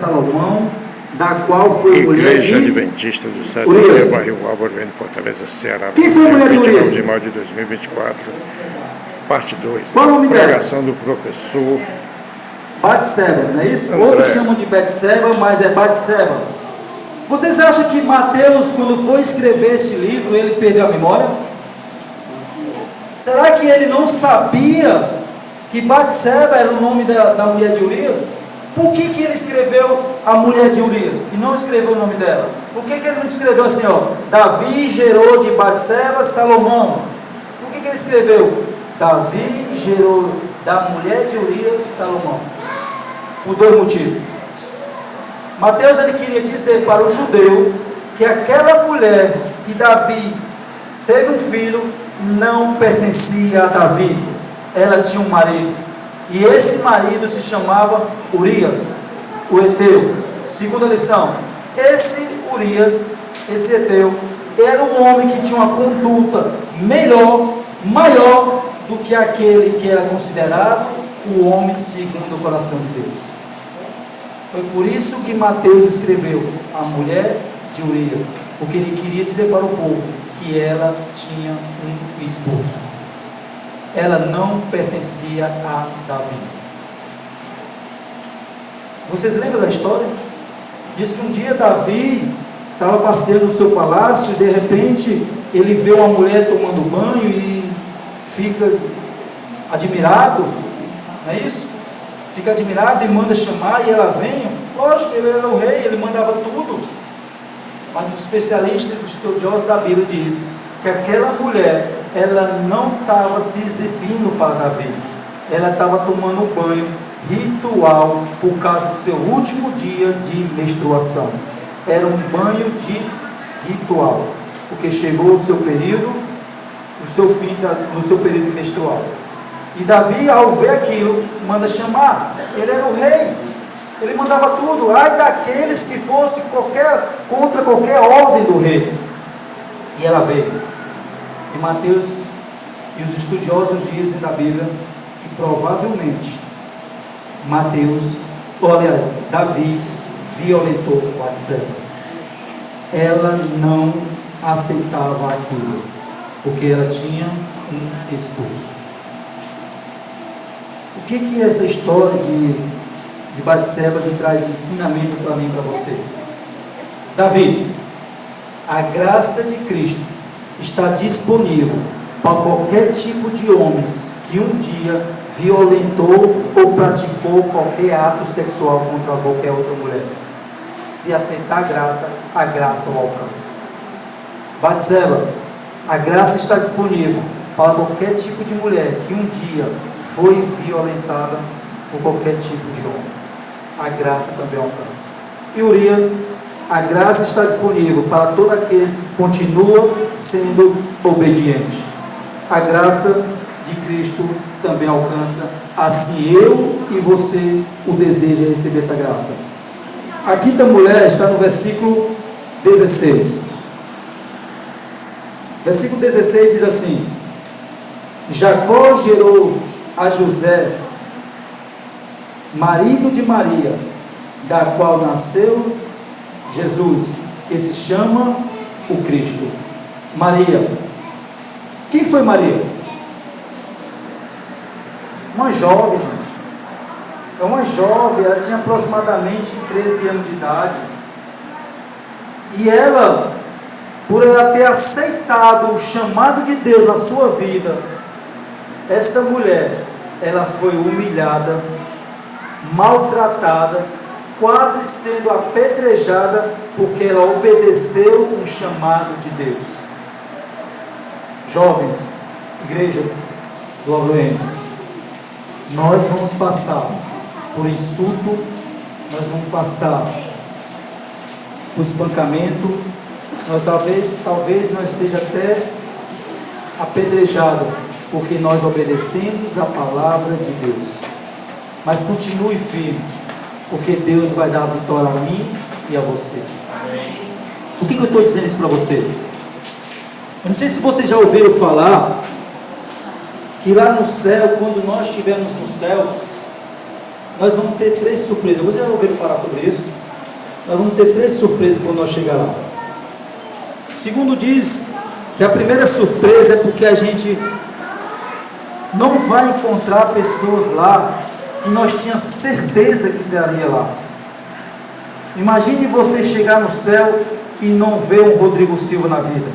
Salomão, da qual foi mulher de... Igreja Adventista do Sétimo Dia, Barril Álvaro, em Fortaleza, Ceará. Quem foi a mulher de Urias? 29 de maio de 2024, parte 2. Qual o nome dela? Pregação do professor Batseba, não é isso? André. Outros chamam de Betseba, mas é Batseba. Vocês acham que Mateus, quando foi escrever esse livro, ele perdeu a memória? Será que ele não sabia que Batseba era o nome da mulher de Urias? Por que ele escreveu a mulher de Urias e não escreveu o nome dela? Por que ele não escreveu assim, ó, Davi gerou de Batseba Salomão? Por que ele escreveu Davi gerou da mulher de Urias Salomão? Por dois motivos. Mateus, ele queria dizer para o judeu que aquela mulher que Davi teve um filho não pertencia a Davi. Ela tinha um marido. E esse marido se chamava Urias, o Eteu. Segunda lição: esse Urias, esse Eteu, era um homem que tinha uma conduta melhor, maior do que aquele que era considerado o homem segundo o coração de Deus. Foi por isso que Mateus escreveu a mulher de Urias, porque ele queria dizer para o povo que ela tinha um esposo. Ela não pertencia a Davi. Vocês lembram da história? Diz que um dia Davi estava passeando no seu palácio e de repente ele vê uma mulher tomando banho e fica admirado, não é isso? Fica admirado e manda chamar e ela vem. Lógico, ele era o rei, ele mandava tudo. Mas os especialistas, os estudiosos da Bíblia dizem que aquela mulher, ela não estava se exibindo para Davi. Ela estava tomando um banho ritual por causa do seu último dia de menstruação. Era um banho de ritual, porque chegou o seu período, o seu fim no seu período menstrual. E Davi, ao ver aquilo, manda chamar. Ele era o rei, ele mandava tudo. Ai daqueles que fossem contra qualquer ordem do rei. E ela veio. E Mateus e os estudiosos dizem da Bíblia que provavelmente Davi violentou Batseba. Ela não aceitava aquilo, porque ela tinha um esposo. O que essa história de Batseba traz de ensinamento para mim e para você? Davi, a graça de Cristo está disponível para qualquer tipo de homens que um dia violentou ou praticou qualquer ato sexual contra qualquer outra mulher. Se aceitar a graça o alcança. Batseba, a graça está disponível para qualquer tipo de mulher que um dia foi violentada por qualquer tipo de homem. A graça também alcança. E Urias, a graça está disponível para todos aqueles que continuam sendo obedientes. A graça de Cristo também alcança, assim eu e você o deseja receber essa graça. A quinta mulher está no versículo 16. Versículo 16 diz assim: Jacó gerou a José, marido de Maria, da qual nasceu Jesus, que se chama o Cristo. Maria. Quem foi Maria? Uma jovem, gente. É uma jovem, ela tinha aproximadamente 13 anos de idade. E ela, por ela ter aceitado o chamado de Deus na sua vida, esta mulher, ela foi humilhada, maltratada, quase sendo apedrejada, porque ela obedeceu um chamado de Deus. Jovens, igreja do Alvoreiro, nós vamos passar por insulto, nós vamos passar por espancamento, talvez nós seja até apedrejado, porque nós obedecemos a palavra de Deus. Mas continue firme, porque Deus vai dar a vitória a mim e a você. Por que eu estou dizendo isso para você? Eu não sei se vocês já ouviram falar que lá no céu, quando nós estivermos no céu, nós vamos ter 3 surpresas. Você já ouviu falar sobre isso? Nós vamos ter 3 surpresas quando nós chegar lá. Segundo diz que a primeira surpresa é porque a gente não vai encontrar pessoas lá que nós tínhamos certeza que estaria lá. Imagine você chegar no céu e não ver um Rodrigo Silva na vida.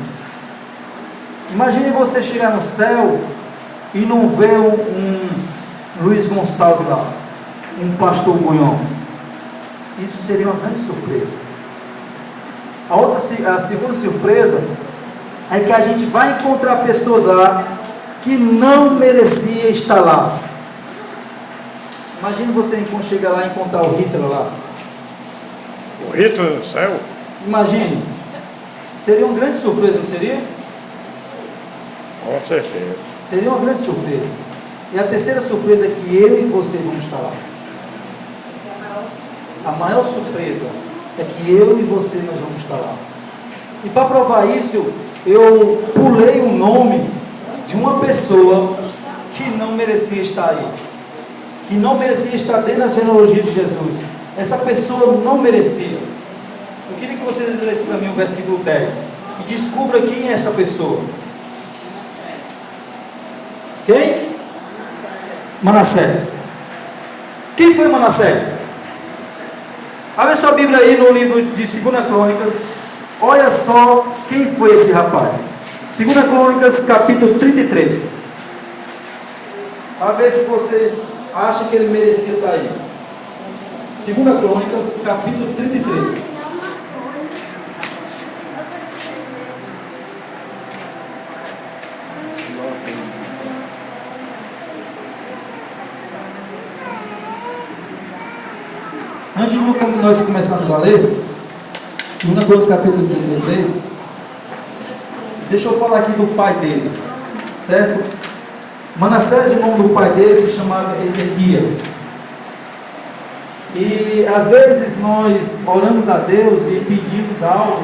Imagine você chegar no céu e não ver um Luiz Gonçalves lá, um pastor Gunhão. Isso seria uma grande surpresa. A segunda surpresa é que a gente vai encontrar pessoas lá que não merecia estar lá. Imagine você quando chegar lá e encontrar o Hitler lá. O Hitler no céu? Imagine. Seria uma grande surpresa, não seria? Com certeza. Seria uma grande surpresa. E a terceira surpresa é que eu e você vamos estar lá. A maior surpresa é que eu e você nós vamos estar lá. E para provar isso, eu pulei o nome de uma pessoa que não merecia estar aí. Que não merecia estar dentro da genealogia de Jesus. Essa pessoa não merecia. Eu queria que você lesse para mim o versículo 10 e descubra quem é essa pessoa. Quem? Manassés. Quem foi Manassés? Abre sua Bíblia aí no livro de 2 Crônicas. Olha só quem foi esse rapaz. 2 Crônicas, capítulo 33. A ver se vocês acham que ele merecia estar aí. 2 Crônicas, capítulo 33. Antes de nós começarmos a ler, 2 Crônicas, capítulo 33, deixa eu falar aqui do pai dele, certo? Manassés, o nome do pai dele se chamava Ezequias. E às vezes nós oramos a Deus e pedimos algo,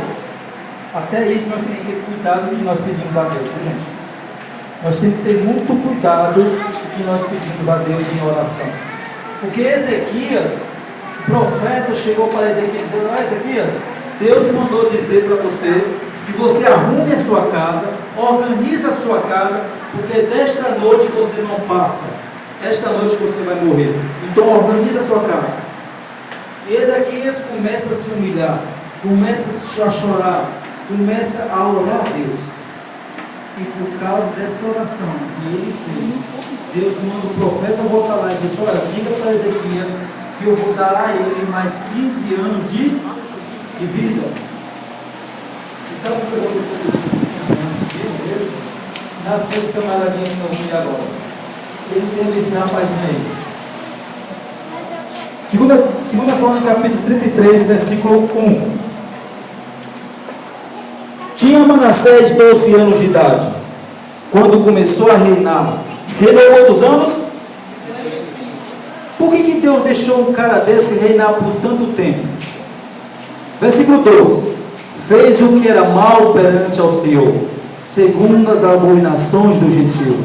até isso nós temos que ter cuidado do que nós pedimos a Deus, viu, gente? Nós temos que ter muito cuidado do que nós pedimos a Deus em oração. Porque Ezequias, o profeta, chegou para Ezequias e disse: Ezequias, Deus mandou dizer para você que você arrume a sua casa, organize a sua casa, porque desta noite você não passa, esta noite você vai morrer. Então organize a sua casa. E Ezequias começa a se humilhar, começa a chorar, começa a orar a Deus. E por causa dessa oração que ele fez, Deus manda o profeta voltar lá e diz: olha, diga para Ezequias que eu vou dar a ele mais 15 anos de vida. E sabe o que aconteceu com esses 15 anos de vida dele? Nasceu esse camaradinho que nós vamos ver agora. Ele teve esse rapazinho aí. 2 Crônicas, capítulo 33, versículo 1. Tinha Manassés 12 anos de idade, quando começou a reinar. Reinou quantos anos? Por que Deus deixou um cara desse reinar por tanto tempo? Versículo 12. Fez o que era mal perante ao Senhor, segundo as abominações do gentio.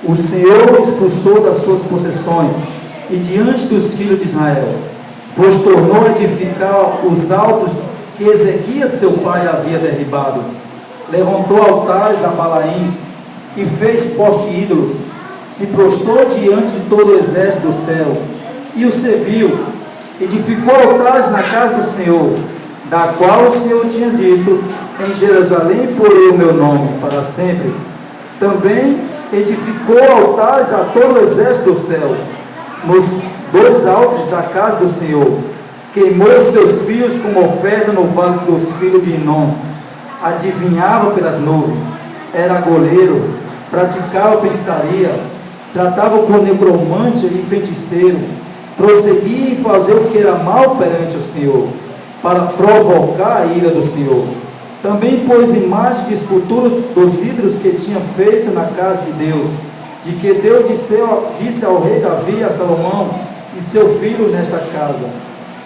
O Senhor expulsou das suas possessões e diante dos filhos de Israel, pois tornou a edificar os altos que Ezequias seu pai havia derribado. Levantou altares a Balaíns e fez poste ídolos. Se prostrou diante de todo o exército do céu e o serviu. Edificou altares na casa do Senhor, da qual o Senhor tinha dito: em Jerusalém porei o meu nome para sempre. Também edificou altares a todo o exército do céu, nos 2 altos da casa do Senhor. Queimou seus filhos como oferta no vale dos filhos de Inom. Adivinhava pelas nuvens, era goleiro, praticava feitiçaria, tratava com necromante e feiticeiro, prosseguia em fazer o que era mal perante o Senhor, para provocar a ira do Senhor. Também pôs imagem de escultura dos ídolos que tinha feito na casa de Deus, de que Deus disse ao rei Davi, a Salomão e seu filho nesta casa,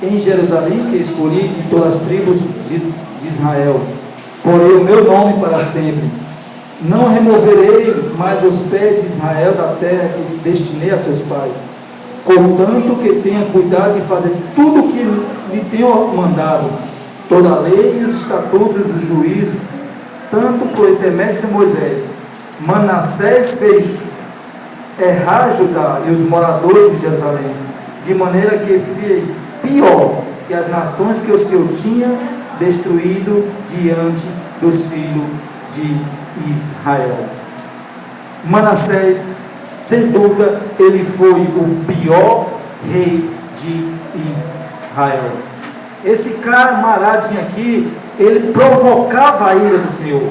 em Jerusalém, que escolhi de todas as tribos de Israel, porei o meu nome para sempre. Não removerei mais os pés de Israel da terra que destinei a seus pais. contanto que tenha cuidado de fazer tudo o que lhe tenho mandado, toda a lei, os estatutos, os juízos, tanto por intermédio de Moisés. Manassés fez errar Judá e os moradores de Jerusalém, de maneira que fez pior que as nações que o Senhor tinha destruído diante dos filhos de Israel. Manassés, sem dúvida, ele foi o pior rei de Israel. Esse camaradinho aqui, ele provocava a ira do Senhor,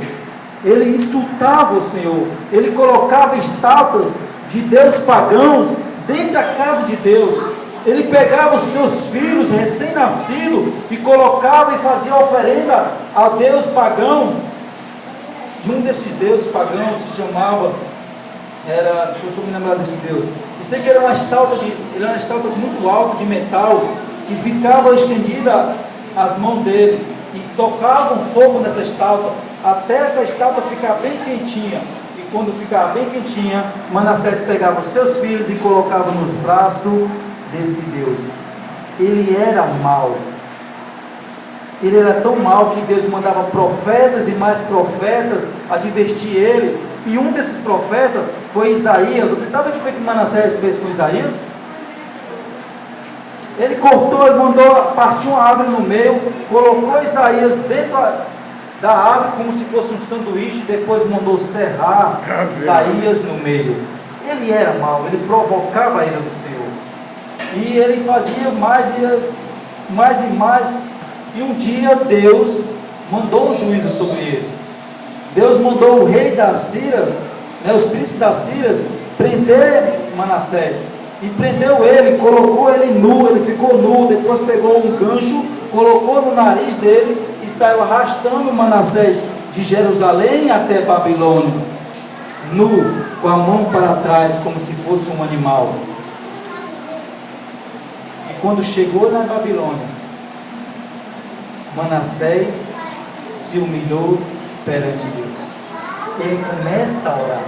ele insultava o Senhor, ele colocava estátuas de deuses pagãos dentro da casa de Deus. Ele pegava os seus filhos recém-nascidos e colocava e fazia oferenda a deuses pagãos. E um desses deuses pagãos se chamava, deixa eu me lembrar desse deus. Eu sei que ele era uma estátua muito alta de metal, que ficava estendida as mãos dele, e tocavam fogo nessa estátua, até essa estátua ficar bem quentinha. E quando ficava bem quentinha, Manassés pegava os seus filhos e colocava nos braços desse Deus. Ele era mau. Ele era tão mau que Deus mandava profetas e mais profetas advertir ele. E um desses profetas foi Isaías. Você sabe o que foi que Manassés fez com Isaías? Ele cortou, ele mandou partir uma árvore no meio, colocou Isaías dentro da árvore como se fosse um sanduíche, depois mandou serrar Isaías no meio. Ele era mau, ele provocava a ira do Senhor. E ele fazia mais e mais. E um dia Deus mandou um juízo sobre ele. Deus mandou o rei das Sírias, os príncipes das Sírias, prender Manassés. E prendeu ele, colocou ele nu, ele ficou nu, depois pegou um gancho, colocou no nariz dele e saiu arrastando Manassés de Jerusalém até Babilônia, nu, com a mão para trás, como se fosse um animal. E quando chegou na Babilônia, Manassés se humilhou perante Deus. Ele começa a orar,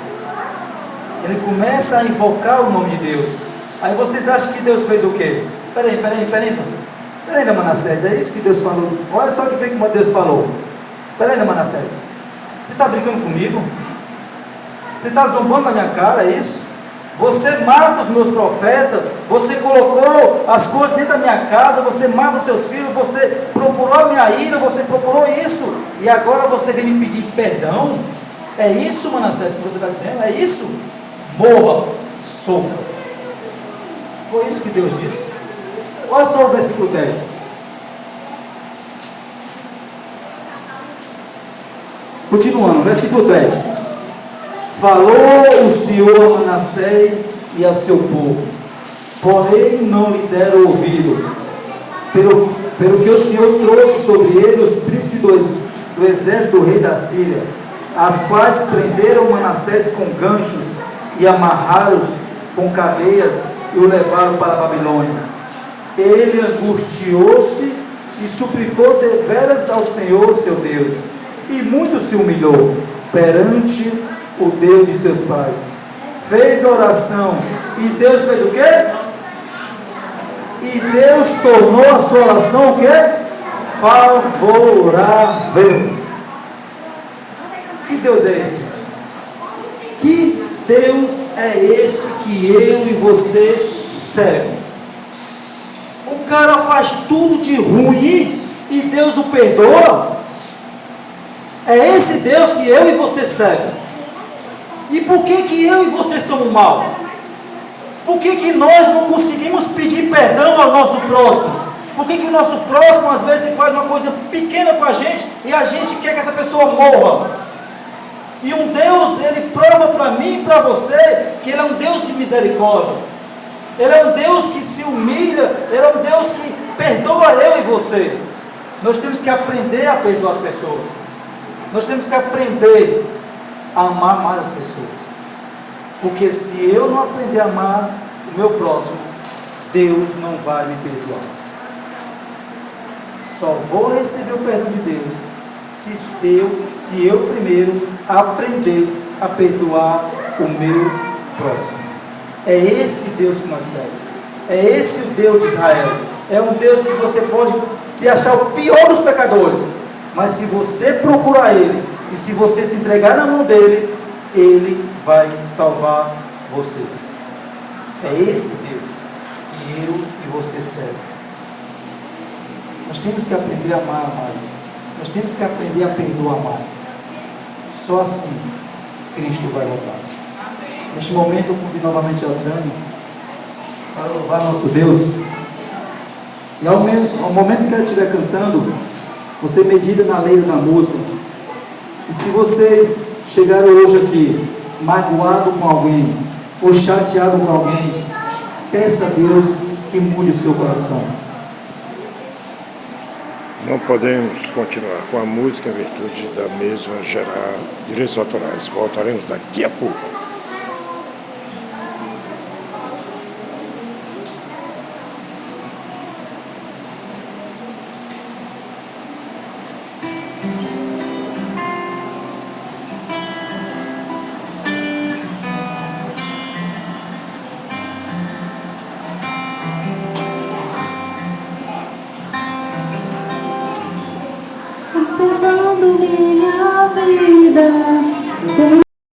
ele começa a invocar o nome de Deus. Aí vocês acham que Deus fez o quê? Peraí, Manassés, é isso que Deus falou? Olha só o que Deus falou. Peraí, Manassés, você está brincando comigo? Você está zombando na minha cara, é isso? Você mata os meus profetas, você colocou as coisas dentro da minha casa, você mata os seus filhos, você procurou a minha ira, você procurou isso, e agora você vem me pedir perdão? É isso, Manassés, que você está dizendo? É isso? Morra, sofra. Foi isso que Deus disse. Olha só o versículo 10. Continuando, versículo 10. Falou o Senhor a Manassés e a seu povo, porém não lhe deram ouvido, pelo que o Senhor trouxe sobre ele os príncipes do exército do rei da Síria, as quais prenderam Manassés com ganchos e amarraram-os com cadeias e o levaram para a Babilônia. Ele angustiou-se e suplicou deveras ao Senhor seu Deus, e muito se humilhou perante o Deus de seus pais. Fez oração, e Deus fez o quê? E Deus tornou a sua oração o quê? Favorável. Que Deus é esse? Que Deus é esse que eu e você serve? O cara faz tudo de ruim e Deus o perdoa? É esse Deus que eu e você serve. E por que eu e você somos maus? Por que nós não conseguimos pedir perdão ao nosso próximo? Por que o nosso próximo às vezes faz uma coisa pequena com a gente e a gente quer que essa pessoa morra? E um Deus, ele prova para mim e para você que ele é um Deus de misericórdia. Ele é um Deus que se humilha, ele é um Deus que perdoa eu e você. Nós temos que aprender a perdoar as pessoas. Nós temos que aprender a amar mais as pessoas. Porque se eu não aprender a amar o meu próximo, Deus não vai me perdoar. Só vou receber o perdão de Deus se eu primeiro aprender a perdoar o meu próximo. É esse Deus que nós servemos. É esse o Deus de Israel. É um Deus que você pode se achar o pior dos pecadores, mas se você procurar Ele, e se você se entregar na mão dEle, Ele vai salvar você. É esse Deus que eu e você serve. Nós temos que aprender a amar mais. Nós temos que aprender a perdoar mais. Só assim Cristo vai voltar. Neste momento eu convido novamente a Dani para louvar nosso Deus. E ao momento que ela estiver cantando, você medita na letra da música. E se vocês chegaram hoje aqui magoado com alguém ou chateado com alguém, peça a Deus que mude o seu coração. Não podemos continuar com a música em virtude da mesma gerar direitos autorais. Voltaremos daqui a pouco. Observando minha vida,